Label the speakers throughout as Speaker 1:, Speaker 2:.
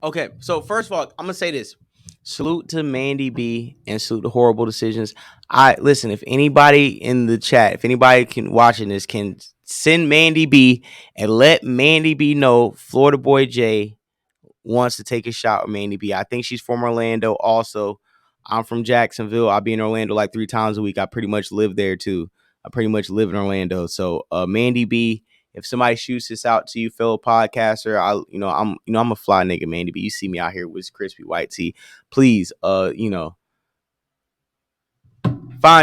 Speaker 1: Okay, so first of all, I'm gonna say this. Salute to Mandy B and salute to Horrible Decisions. I listen, if anybody in the chat, if anybody can watching this can send Mandy B and let Mandy B know Florida Boy J wants to take a shot with Mandy B. I think she's from Orlando also. I'm from Jacksonville. I'll be in Orlando like 3 times a week. I pretty much live there too. I pretty much live in Orlando. So Mandy B, if somebody shoots this out to you, fellow podcaster, I'm a fly nigga, Mandy B. You see me out here with crispy white tee. Please, find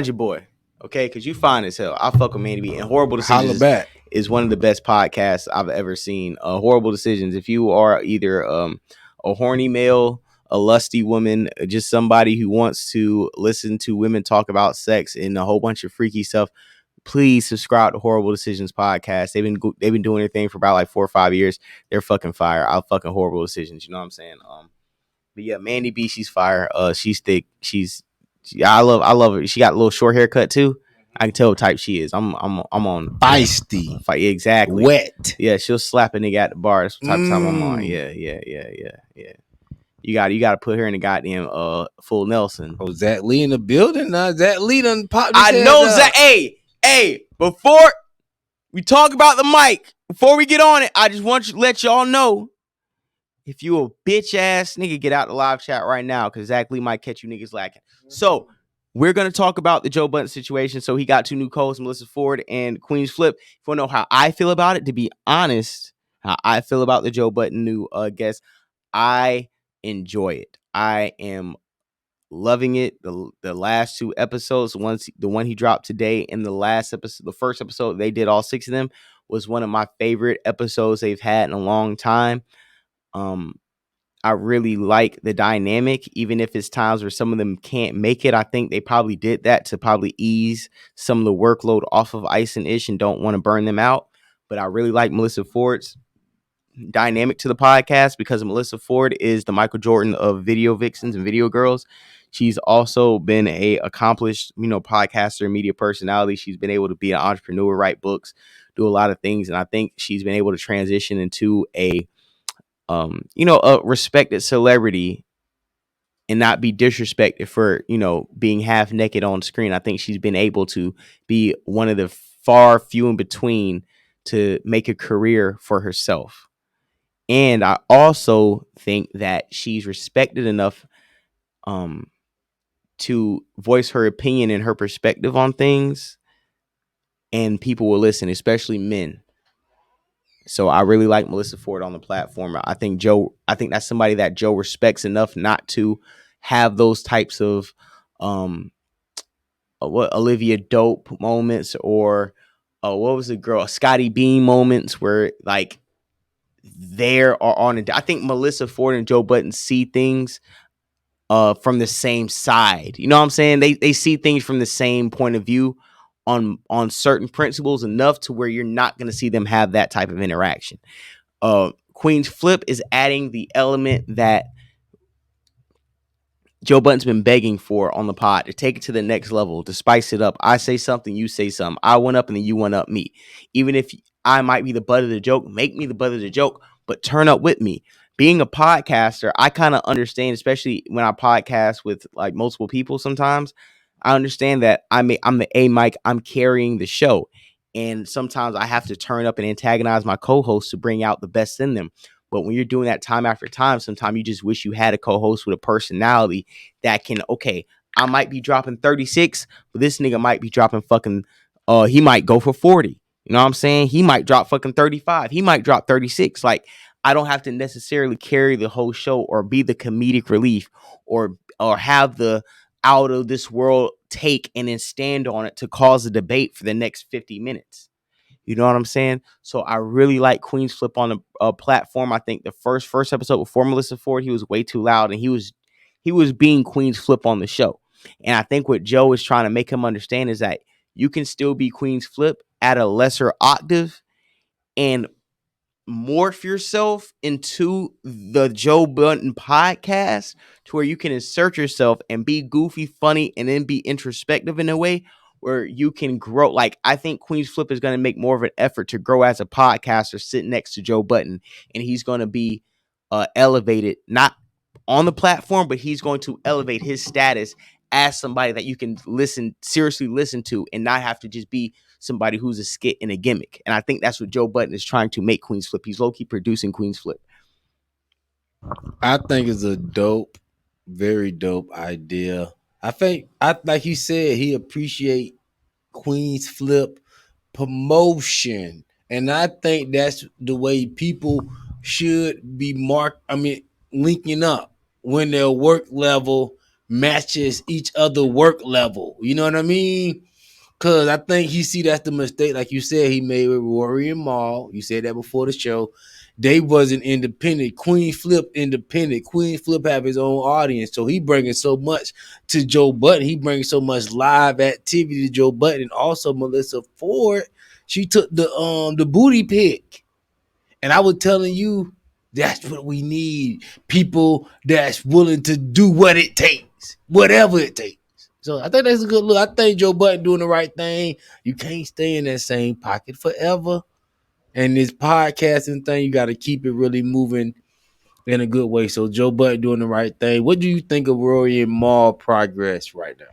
Speaker 1: your boy. Okay, because you fine as hell. I fuck with Mandy B. And Horrible
Speaker 2: Holla
Speaker 1: Decisions
Speaker 2: back.
Speaker 1: is one of the best podcasts I've ever seen. Horrible Decisions. If you are either a horny male, a lusty woman, just somebody who wants to listen to women talk about sex and a whole bunch of freaky stuff, please subscribe to Horrible Decisions podcast. They've been doing their thing for about like 4 or 5 years. They're fucking fire. I'll fucking Horrible Decisions. You know what I'm saying? But yeah, Mandy B, she's fire. She's thick. I love her. She got a little short haircut too. I can tell what type she is. I'm on
Speaker 2: Feisty.
Speaker 1: Fight exactly.
Speaker 2: Wet.
Speaker 1: Yeah, she'll slap a nigga at the bar. That's what type of time I'm on. Yeah. You got to put her in the goddamn full Nelson.
Speaker 2: Oh, Zach Lee in the building now. Zach Lee done popped.
Speaker 1: I know Zach. Hey. Before we talk about the mic, before we get on it, I just want to let y'all know. If you a bitch ass nigga, get out the live chat right now because Zach Lee might catch you niggas lacking. So we're gonna talk about the Joe Budden situation. So he got 2 new co-hosts, Melyssa Ford and QueenzFlip. If you wanna know how I feel about it, to be honest, how I feel about the Joe Budden new guest, I enjoy it. I am loving it. The last 2 episodes, the one he dropped today and the last episode, the first episode they did all 6 of them was one of my favorite episodes they've had in a long time. I really like the dynamic, even if it's times where some of them can't make it. I think they probably did that to probably ease some of the workload off of Ice and Ish and don't want to burn them out. But I really like Melyssa Ford's dynamic to the podcast because Melyssa Ford is the Michael Jordan of video vixens and video girls. She's also been a accomplished, podcaster, media personality. She's been able to be an entrepreneur, write books, do a lot of things. And I think she's been able to transition into a respected celebrity and not be disrespected for, being half naked on screen. I think she's been able to be one of the far few in between to make a career for herself. And I also think that she's respected enough to voice her opinion and her perspective on things, and people will listen, especially men. So I really like Melyssa Ford on the platform. I think that's somebody that Joe respects enough not to have those types of what Olivia Dope moments or what was the girl Scotty Beam moments where like there are on it. I think Melyssa Ford and Joe Budden see things from the same side. You know what I'm saying? They see things from the same point of view on certain principles enough to where you're not going to see them have that type of interaction. QueenzFlip is adding the element that Joe Budden's been begging for on the pod to take it to the next level, to spice it up. I say something, you say something. I went up and then you went up me. Even if I might be the butt of the joke, make me the butt of the joke, but turn up with me. Being a podcaster, I kind of understand, especially when I podcast with like multiple people sometimes, I understand that I'm the A mic, I'm carrying the show. And sometimes I have to turn up and antagonize my co-hosts to bring out the best in them. But when you're doing that time after time, sometimes you just wish you had a co-host with a personality that can, okay, I might be dropping 36, but this nigga might be dropping fucking, he might go for 40. You know what I'm saying? He might drop fucking 35. He might drop 36. Like, I don't have to necessarily carry the whole show or be the comedic relief or have the out of this world take and then stand on it to cause a debate for the next 50 minutes. You know what I'm saying? So I really like QueenzFlip on the platform. I think the first episode before Melyssa Ford, he was way too loud and he was being QueenzFlip on the show. And I think what Joe is trying to make him understand is that you can still be QueenzFlip at a lesser octave and morph yourself into the Joe Budden podcast to where you can insert yourself and be goofy, funny, and then be introspective in a way where you can grow. Like, I think QueenzFlip is going to make more of an effort to grow as a podcaster sitting next to Joe Budden, and he's going to be elevated, not on the platform, but he's going to elevate his status as somebody that you can seriously listen to, and not have to just be somebody who's a skit and a gimmick. And I think that's what Joe Budden is trying to make QueenzFlip. He's low-key producing QueenzFlip.
Speaker 2: I think it's a dope, very dope idea. I think, like you said, he appreciate QueenzFlip promotion, and I think that's the way people should be linking up when their work level matches each other work level. You know what I mean? Cause I think he see that's the mistake, like you said, he made with Rory and Mal. You said that before the show. They wasn't independent. QueenzFlip independent. QueenzFlip have his own audience, so he bringing so much to Joe Budden. He bringing so much live activity to Joe Budden. And also Melyssa Ford, she took the booty pic, and I was telling you that's what we need. People that's willing to do what it takes, whatever it takes. So I think that's a good look. I think Joe Budden doing the right thing. You can't stay in that same pocket forever. And this podcasting thing, you got to keep it really moving in a good way. So Joe Budden doing the right thing. What do you think of Rory and Mal progress right now?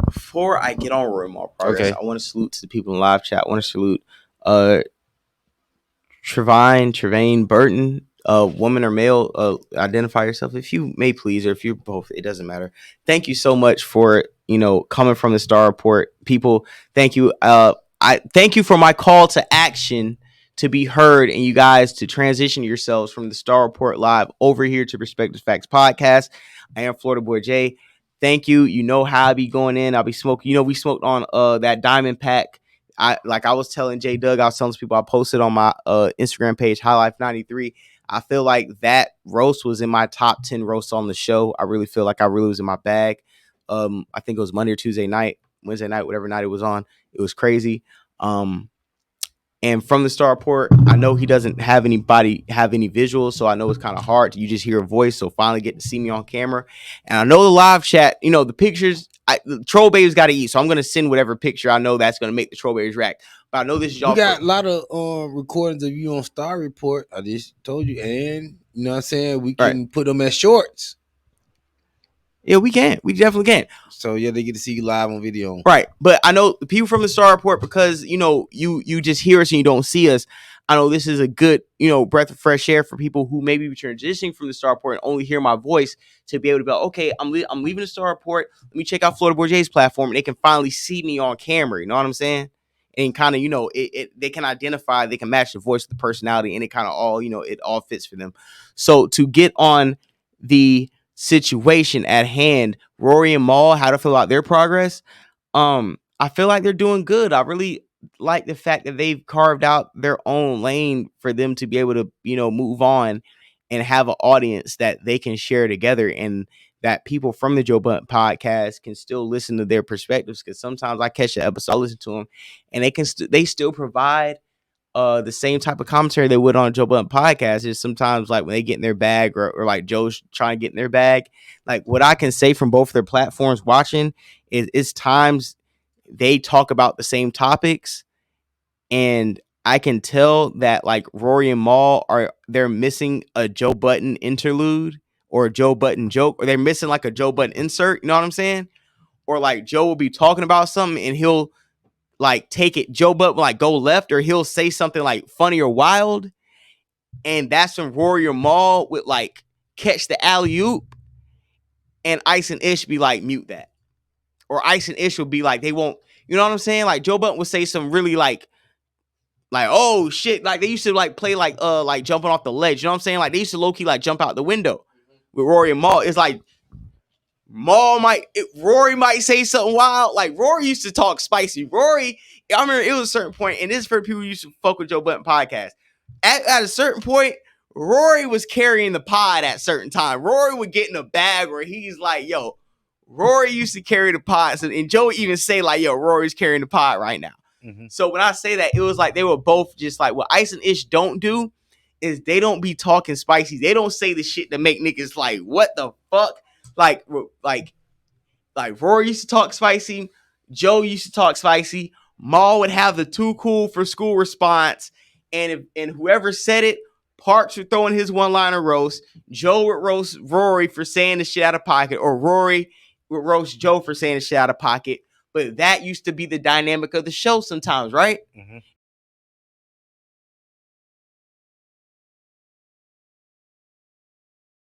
Speaker 1: Before I get on Rory and Mal progress,
Speaker 2: Okay.
Speaker 1: I want to salute to the people in live chat. I want to salute Trevane Burton, woman or male, identify yourself if you may please, or if you're both, it doesn't matter. Thank you so much for, coming from the Star Report. People, thank you. I thank you for my call to action to be heard, and you guys to transition yourselves from the Star Report Live over here to Perspective Facts Podcast. I am Florida Boy Jay. Thank you. You know how I be going in. I'll be smoking. We smoked on that Diamond Pack. I was telling J Doug, I was telling people, I posted on my Instagram page, High Life 93. I feel like that roast was in my top 10 roasts on the show. I really feel like I really was in my bag. I think it was Monday or Tuesday night, Wednesday night, whatever night it was on. It was crazy. And from the Star Report, I know he doesn't have anybody have any visuals, so I know it's kind of hard. You just hear a voice, so finally get to see me on camera. And I know the live chat, the pictures, the troll babies got to eat, so I'm going to send whatever picture I know that's going to make the troll babies react. But I know this is y'all.
Speaker 2: We got a lot of recordings of you on Star Report. I just told you, and you know what I'm saying? We can put them as shorts.
Speaker 1: Yeah, we can. We definitely can.
Speaker 2: So yeah, they get to see you live on video.
Speaker 1: Right. But I know the people from the Star Report, because you just hear us and you don't see us. I know this is a good, breath of fresh air for people who maybe be transitioning from the Star Report and only hear my voice, to be able to be like, okay, I'm leaving the Star Report. Let me check out Florida Boy J's platform, and they can finally see me on camera. You know what I'm saying? And kind of, they can identify, they can match the voice with the personality, and it kind of all, it all fits for them. So to get on the situation at hand, Rory and Mal, how to feel about their progress. I feel like they're doing good. I really like the fact that they've carved out their own lane for them to be able to, move on and have an audience that they can share together, and that people from the Joe Budden Podcast can still listen to their perspectives. Because sometimes I catch an episode, I listen to them, and they still provide the same type of commentary they would on Joe Budden Podcast. Is sometimes like when they get in their bag, or like Joe's trying to get in their bag. Like what I can say from both their platforms watching is it's times they talk about the same topics, and I can tell that like Rory and Mal they're missing a Joe Budden interlude or a Joe Budden joke, or they're missing like a Joe Budden insert. You know what I'm saying? Or like Joe will be talking about something and he'll like take it, Joe Budden will like go left, or he'll say something like funny or wild, and that's when Rory or Mal would like catch the alley-oop, and Ice and Ish be like, mute that. Or Ice and Ish will be like, they won't, you know what I'm saying? Like Joe Budden would say some really like, oh shit, like they used to like play like jumping off the ledge, you know what I'm saying? Like they used to low-key like jump out the window with Rory and Mal. It's like Rory might say something wild. Like Rory used to talk spicy. Rory, I remember it was a certain point, and this is for people who used to fuck with Joe Budden Podcast. At a certain point, Rory was carrying the pod at certain time. Rory would get in a bag where he's like, yo, Rory used to carry the pod. And Joe would even say like, yo, Rory's carrying the pod right now. Mm-hmm. So when I say that, it was like they were both just like, what Ice and Ish don't do is they don't be talking spicy. They don't say the shit to make niggas like, what the fuck? Like Rory used to talk spicy. Joe used to talk spicy. Mal would have the too cool for school response. And whoever said it, Parks would throw in his one-liner roast. Joe would roast Rory for saying the shit out of pocket, or Rory would roast Joe for saying the shit out of pocket. But that used to be the dynamic of the show sometimes, right?
Speaker 2: Mhm.